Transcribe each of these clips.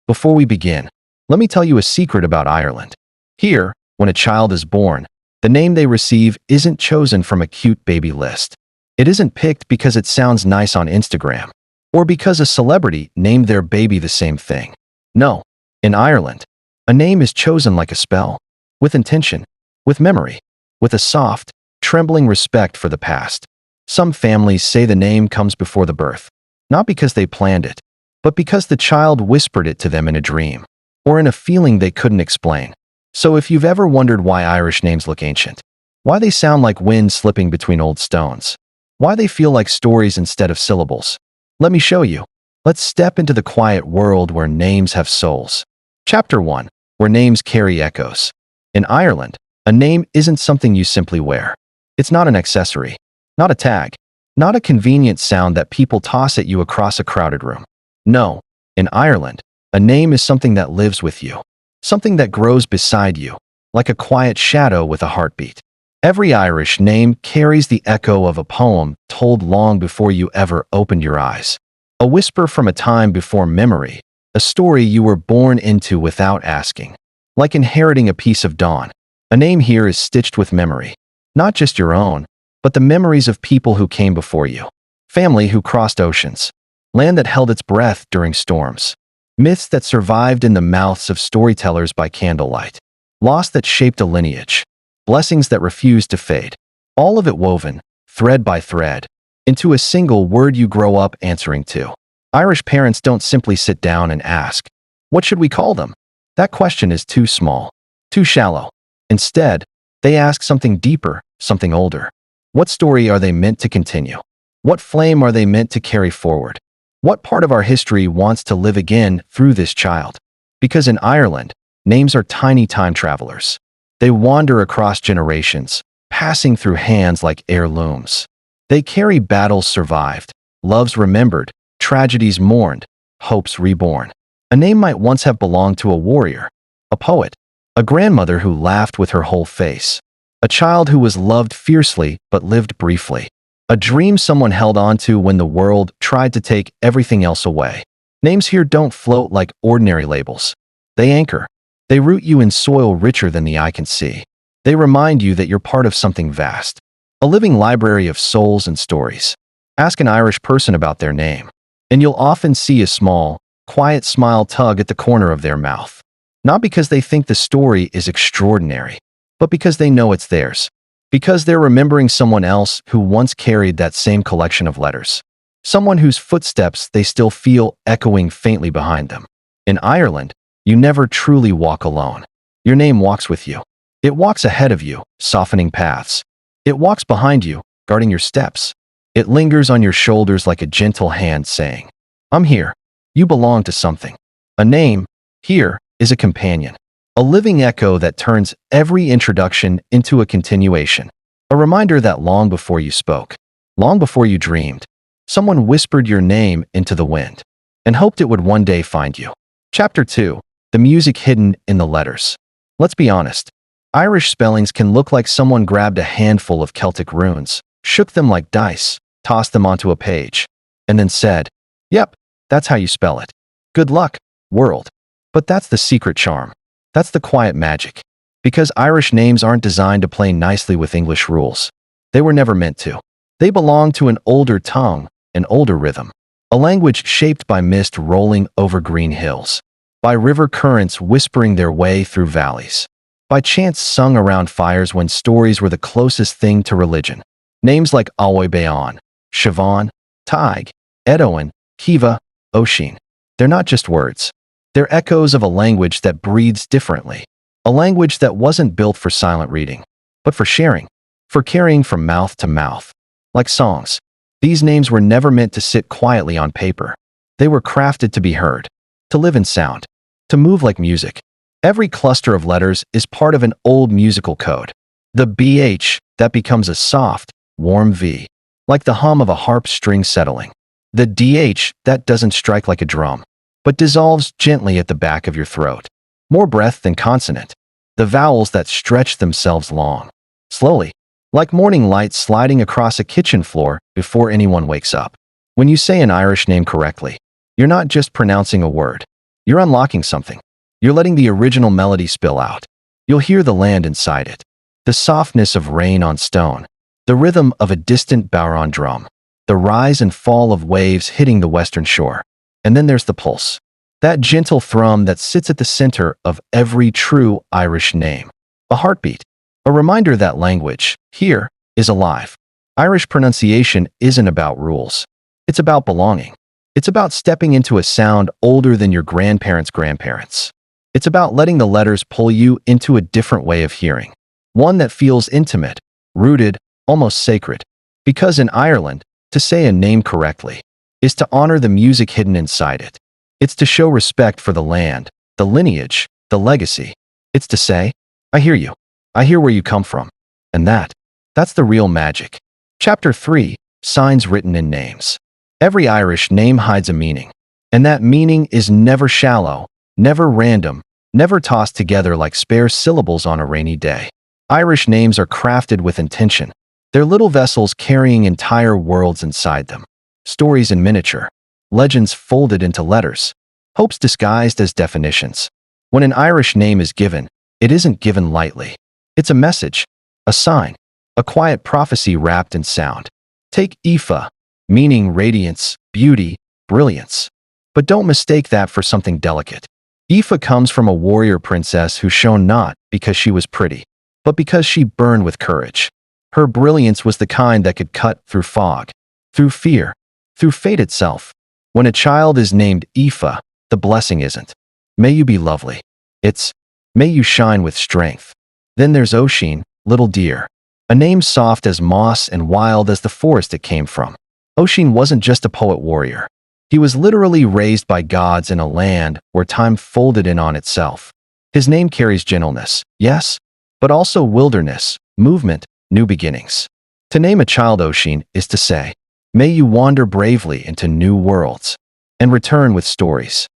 Before we begin, let me tell you a secret about Ireland. Here, when a child is born, the name they receive isn't chosen from a cute baby list. It isn't picked because it sounds nice on Instagram, or because a celebrity named their baby the same thing. No, in Ireland, a name is chosen like a spell, with intention, with memory, with a soft, trembling respect for the past. Some families say the name comes before the birth, not because they planned it, but because the child whispered it to them in a dream, or in a feeling they couldn't explain. So if you've ever wondered why Irish names look ancient, why they sound like wind slipping between old stones, why they feel like stories instead of syllables, let me show you. Let's step into the quiet world where names have souls. Chapter 1. Where names carry echoes. In Ireland, a name isn't something you simply wear. It's not an accessory, not a tag, not a convenient sound that people toss at you across a crowded room. No, in Ireland, a name is something that lives with you, something that grows beside you, like a quiet shadow with a heartbeat. Every Irish name carries the echo of a poem told long before you ever opened your eyes. A whisper from a time before memory, a story you were born into without asking. Like inheriting a piece of dawn, a name here is stitched with memory. Not just your own, but the memories of people who came before you. Family who crossed oceans. Land that held its breath during storms. Myths that survived in the mouths of storytellers by candlelight. Loss that shaped a lineage. Blessings that refused to fade. All of it woven, thread by thread, into a single word you grow up answering to. Irish parents don't simply sit down and ask, "What should we call them?" That question is too small, too shallow. Instead, they ask something deeper, something older. What story are they meant to continue? What flame are they meant to carry forward? What part of our history wants to live again through this child? Because in Ireland, names are tiny time travelers. They wander across generations, passing through hands like heirlooms. They carry battles survived, loves remembered, tragedies mourned, hopes reborn. A name might once have belonged to a warrior, a poet, a grandmother who laughed with her whole face, a child who was loved fiercely but lived briefly, a dream someone held on to when the world tried to take everything else away. Names here don't float like ordinary labels. They anchor. They root you in soil richer than the eye can see. They remind you that you're part of something vast, a living library of souls and stories. Ask an Irish person about their name, and you'll often see a small, quiet smile tug at the corner of their mouth. Not because they think the story is extraordinary, but because they know it's theirs. Because they're remembering someone else who once carried that same collection of letters. Someone whose footsteps they still feel echoing faintly behind them. In Ireland, you never truly walk alone. Your name walks with you. It walks ahead of you, softening paths. It walks behind you, guarding your steps. It lingers on your shoulders like a gentle hand saying, "I'm here. You belong to something." A name, here, is a companion. A living echo that turns every introduction into a continuation. A reminder that long before you spoke, long before you dreamed, someone whispered your name into the wind and hoped it would one day find you. Chapter 2. The music hidden in the letters. Let's be honest. Irish spellings can look like someone grabbed a handful of Celtic runes, shook them like dice, tossed them onto a page, and then said, "Yep, that's how you spell it. Good luck, world." But that's the secret charm. That's the quiet magic. Because Irish names aren't designed to play nicely with English rules. They were never meant to. They belong to an older tongue, an older rhythm. A language shaped by mist rolling over green hills. By river currents whispering their way through valleys. By chants sung around fires when stories were the closest thing to religion. Names like Alway-Bean, Siobhan, Tig, Edoin, Kiva, Oisin. They're not just words. They're echoes of a language that breathes differently. A language that wasn't built for silent reading, but for sharing, for carrying from mouth to mouth. Like songs, these names were never meant to sit quietly on paper. They were crafted to be heard, to live in sound, to move like music. Every cluster of letters is part of an old musical code. The BH that becomes a soft, warm V, like the hum of a harp string settling. The DH that doesn't strike like a drum, but dissolves gently at the back of your throat. More breath than consonant. The vowels that stretch themselves long, slowly, like morning light sliding across a kitchen floor before anyone wakes up. When you say an Irish name correctly, you're not just pronouncing a word. You're unlocking something. You're letting the original melody spill out. You'll hear the land inside it. The softness of rain on stone. The rhythm of a distant bodhrán drum. The rise and fall of waves hitting the western shore. And then there's the pulse. That gentle thrum that sits at the center of every true Irish name. A heartbeat. A reminder that language, here, is alive. Irish pronunciation isn't about rules. It's about belonging. It's about stepping into a sound older than your grandparents' grandparents. It's about letting the letters pull you into a different way of hearing. One that feels intimate, rooted, almost sacred. Because in Ireland, to say a name correctly is to honor the music hidden inside it. It's to show respect for the land, the lineage, the legacy. It's to say, I hear you. I hear where you come from. And that's the real magic. Chapter 3, Signs Written in Names. Every Irish name hides a meaning. And that meaning is never shallow, never random, never tossed together like spare syllables on a rainy day. Irish names are crafted with intention. They're little vessels carrying entire worlds inside them. Stories in miniature. Legends folded into letters. Hopes disguised as definitions. When an Irish name is given, it isn't given lightly. It's a message, a sign, a quiet prophecy wrapped in sound. Take Aoife, meaning radiance, beauty, brilliance. But don't mistake that for something delicate. Aoife comes from a warrior princess who shone not because she was pretty, but because she burned with courage. Her brilliance was the kind that could cut through fog, through fear, through fate itself. When a child is named Aoife, the blessing isn't, may you be lovely. It's, may you shine with strength. Then there's Oisín, little deer. A name soft as moss and wild as the forest it came from. Oisín wasn't just a poet warrior. He was literally raised by gods in a land where time folded in on itself. His name carries gentleness, yes, but also wilderness, movement, new beginnings. To name a child Oisín is to say, may you wander bravely into new worlds and return with stories.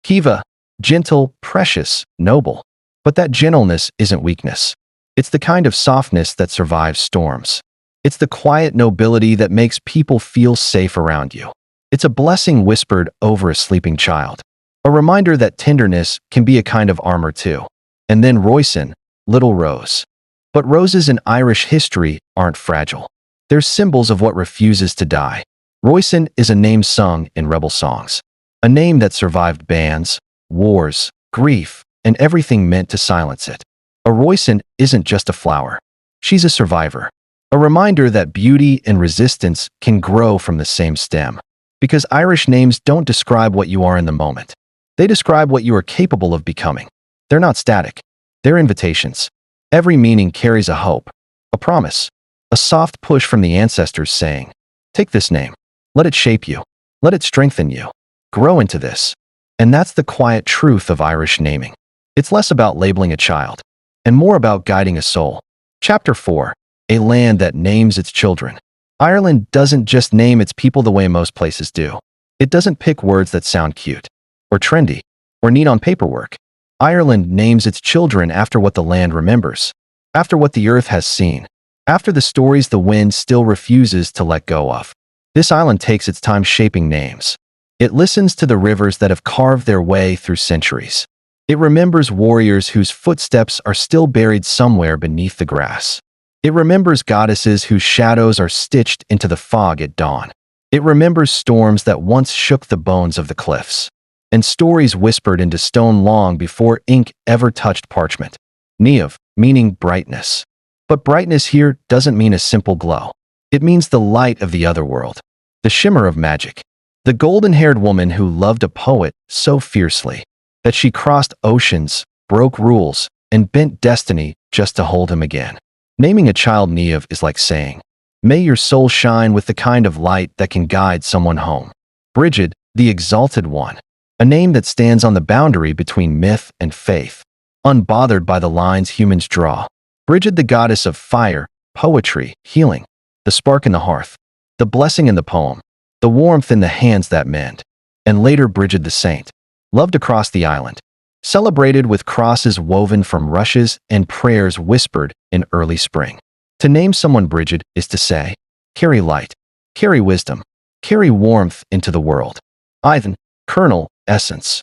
Kiva, gentle, precious, noble. But that gentleness isn't weakness. It's the kind of softness that survives storms. It's the quiet nobility that makes people feel safe around you. It's a blessing whispered over a sleeping child. A reminder that tenderness can be a kind of armor too. And then Roisin, little rose. But roses in Irish history aren't fragile. They're symbols of what refuses to die. Roisin is a name sung in rebel songs. A name that survived bans, wars, grief, and everything meant to silence it. A Roisin isn't just a flower. She's a survivor. A reminder that beauty and resistance can grow from the same stem. Because Irish names don't describe what you are in the moment. They describe what you are capable of becoming. They're not static. They're invitations. Every meaning carries a hope, a promise, a soft push from the ancestors saying, take this name. Let it shape you. Let it strengthen you. Grow into this. And that's the quiet truth of Irish naming. It's less about labeling a child and more about guiding a soul. Chapter 4, A Land That Names Its Children. Ireland doesn't just name its people the way most places do. It doesn't pick words that sound cute, or trendy, or neat on paperwork. Ireland names its children after what the land remembers, after what the earth has seen, after the stories the wind still refuses to let go of. This island takes its time shaping names. It listens to the rivers that have carved their way through centuries. It remembers warriors whose footsteps are still buried somewhere beneath the grass. It remembers goddesses whose shadows are stitched into the fog at dawn. It remembers storms that once shook the bones of the cliffs, and stories whispered into stone long before ink ever touched parchment. Niamh, meaning brightness. But brightness here doesn't mean a simple glow. It means the light of the other world, the shimmer of magic. The golden-haired woman who loved a poet so fiercely that she crossed oceans, broke rules, and bent destiny just to hold him again. Naming a child Niamh is like saying, may your soul shine with the kind of light that can guide someone home. Brigid, the exalted one. A name that stands on the boundary between myth and faith, unbothered by the lines humans draw. Brigid, the goddess of fire, poetry, healing, the spark in the hearth, the blessing in the poem, the warmth in the hands that mend. And later Brigid the saint, loved across the island, celebrated with crosses woven from rushes and prayers whispered in early spring. To name someone Brigid is to say, carry light, carry wisdom, carry warmth into the world. Ivan, kernel, essence.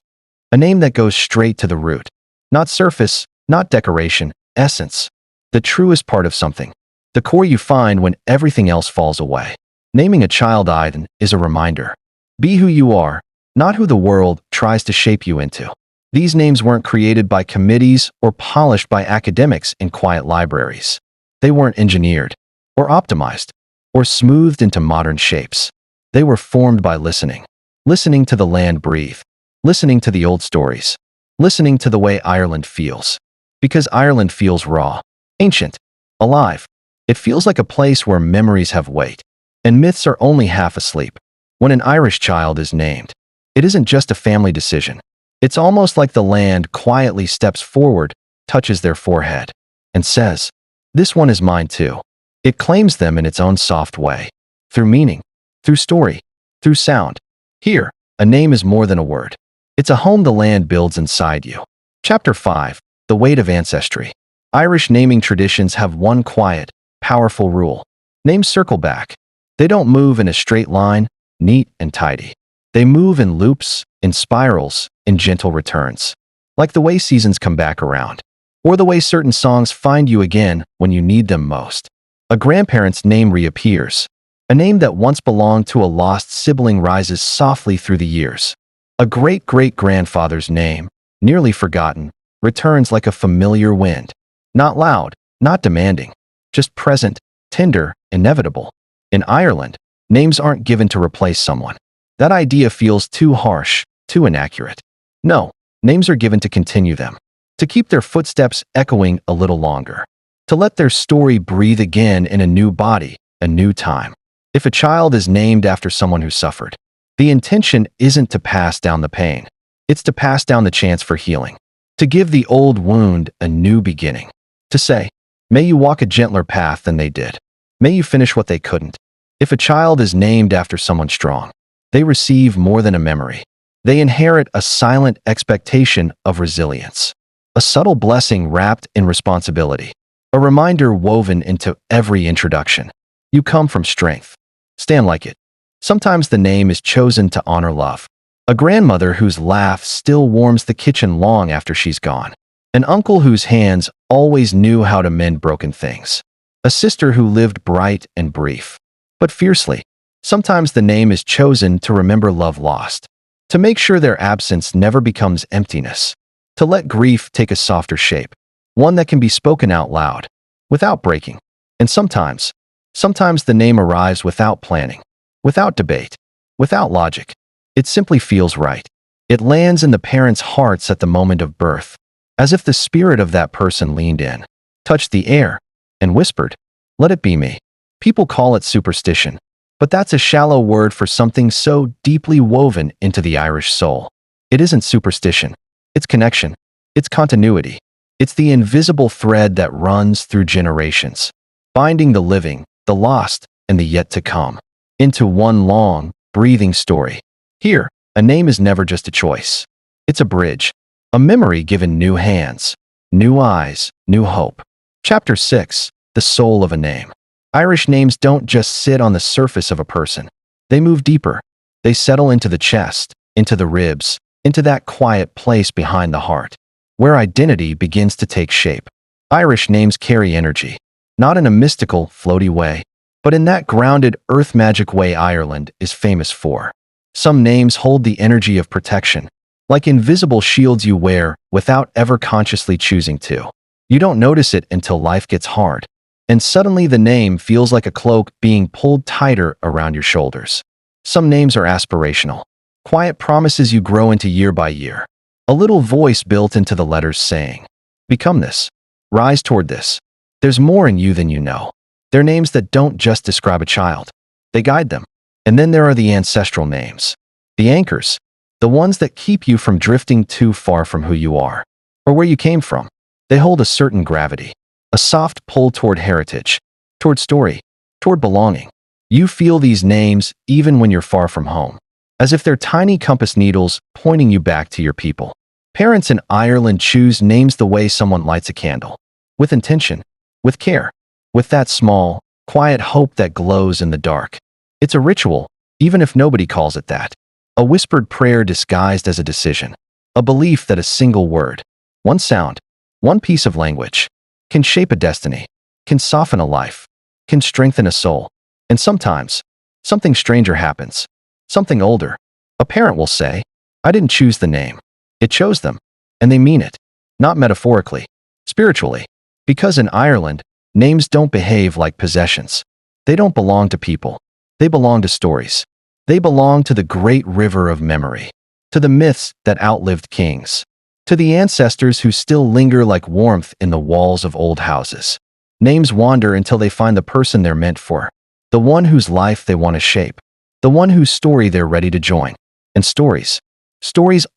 A name that goes straight to the root. Not surface, not decoration, essence. The truest part of something. The core you find when everything else falls away. Naming a child Aiden is a reminder. Be who you are, not who the world tries to shape you into. These names weren't created by committees or polished by academics in quiet libraries. They weren't engineered, or optimized, or smoothed into modern shapes. They were formed by listening. Listening to the land breathe. Listening to the old stories. Listening to the way Ireland feels. Because Ireland feels raw, ancient, alive. It feels like a place where memories have weight, and myths are only half asleep. When an Irish child is named, it isn't just a family decision. It's almost like the land quietly steps forward, touches their forehead, and says, "This one is mine too." It claims them in its own soft way, through meaning, through story, through sound. Here, a name is more than a word. It's a home the land builds inside you. Chapter 5. The Weight of Ancestry. Irish naming traditions have one quiet, powerful rule. Names circle back. They don't move in a straight line, neat and tidy. They move in loops, in spirals, in gentle returns. Like the way seasons come back around. Or the way certain songs find you again when you need them most. A grandparent's name reappears. A name that once belonged to a lost sibling rises softly through the years. A great-great-grandfather's name, nearly forgotten, returns like a familiar wind. Not loud, not demanding, just present, tender, inevitable. In Ireland, names aren't given to replace someone. That idea feels too harsh, too inaccurate. No, names are given to continue them, to keep their footsteps echoing a little longer, to let their story breathe again in a new body, a new time. If a child is named after someone who suffered, the intention isn't to pass down the pain. It's to pass down the chance for healing, to give the old wound a new beginning, to say, may you walk a gentler path than they did. May you finish what they couldn't. If a child is named after someone strong, they receive more than a memory. They inherit a silent expectation of resilience, a subtle blessing wrapped in responsibility, a reminder woven into every introduction. You come from strength. Stand like it. Sometimes the name is chosen to honor love. A grandmother whose laugh still warms the kitchen long after she's gone. An uncle whose hands always knew how to mend broken things. A sister who lived bright and brief, but fiercely. Sometimes the name is chosen to remember love lost, to make sure their absence never becomes emptiness, to let grief take a softer shape, one that can be spoken out loud, without breaking. And sometimes the name arrives without planning, without debate, without logic. It simply feels right. It lands in the parents' hearts at the moment of birth, as if the spirit of that person leaned in, touched the air, and whispered, "Let it be me." People call it superstition, but that's a shallow word for something so deeply woven into the Irish soul. It isn't superstition. It's connection. It's continuity. It's the invisible thread that runs through generations, binding the living, the lost, and the yet to come into one long, breathing story. Here, a name is never just a choice. It's a bridge, a memory given new hands, new eyes, new hope. Chapter 6. The Soul of a Name. Irish names don't just sit on the surface of a person. They move deeper. They settle into the chest, into the ribs, into that quiet place behind the heart, where identity begins to take shape. Irish names carry energy, not in a mystical, floaty way, but in that grounded, earth magic way Ireland is famous for. Some names hold the energy of protection, like invisible shields you wear without ever consciously choosing to. You don't notice it until life gets hard, and suddenly the name feels like a cloak being pulled tighter around your shoulders. Some names are aspirational, quiet promises you grow into year by year. A little voice built into the letters saying, "Become this. Rise toward this." There's more in you than you know. They're names that don't just describe a child. They guide them. And then there are the ancestral names. The anchors. The ones that keep you from drifting too far from who you are, or where you came from. They hold a certain gravity, a soft pull toward heritage, toward story, toward belonging. You feel these names even when you're far from home, as if they're tiny compass needles pointing you back to your people. Parents in Ireland choose names the way someone lights a candle, with intention, with care, with that small, quiet hope that glows in the dark. It's a ritual, even if nobody calls it that. A whispered prayer disguised as a decision. A A belief that a single word, one sound, one piece of language, can shape a destiny, can soften a life, can strengthen a soul. And sometimes, something stranger happens. Something older. A parent will say, "I didn't choose the name. It chose them." And they mean it. Not metaphorically, spiritually. Because in Ireland, names don't behave like possessions. They don't belong to people. They belong to stories. They belong to the great river of memory, to the myths that outlived kings, to the ancestors who still linger like warmth in the walls of old houses. Names wander until they find the person they're meant for, the one whose life they want to shape, the one whose story they're ready to join. And stories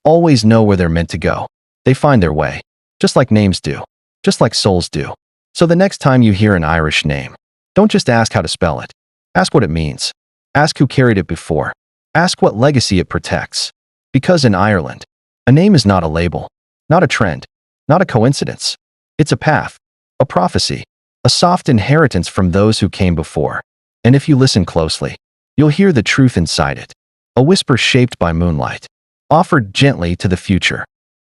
always know where they're meant to go. They find their way, just like names do, just like souls do. So the next time you hear an Irish name, don't just ask how to spell it. Ask what it means. Ask who carried it before. Ask what legacy it protects. Because in Ireland, a name is not a label, not a trend, not a coincidence. It's a path, a prophecy, a soft inheritance from those who came before. And if you listen closely, you'll hear the truth inside it. A whisper shaped by moonlight, offered gently to the future.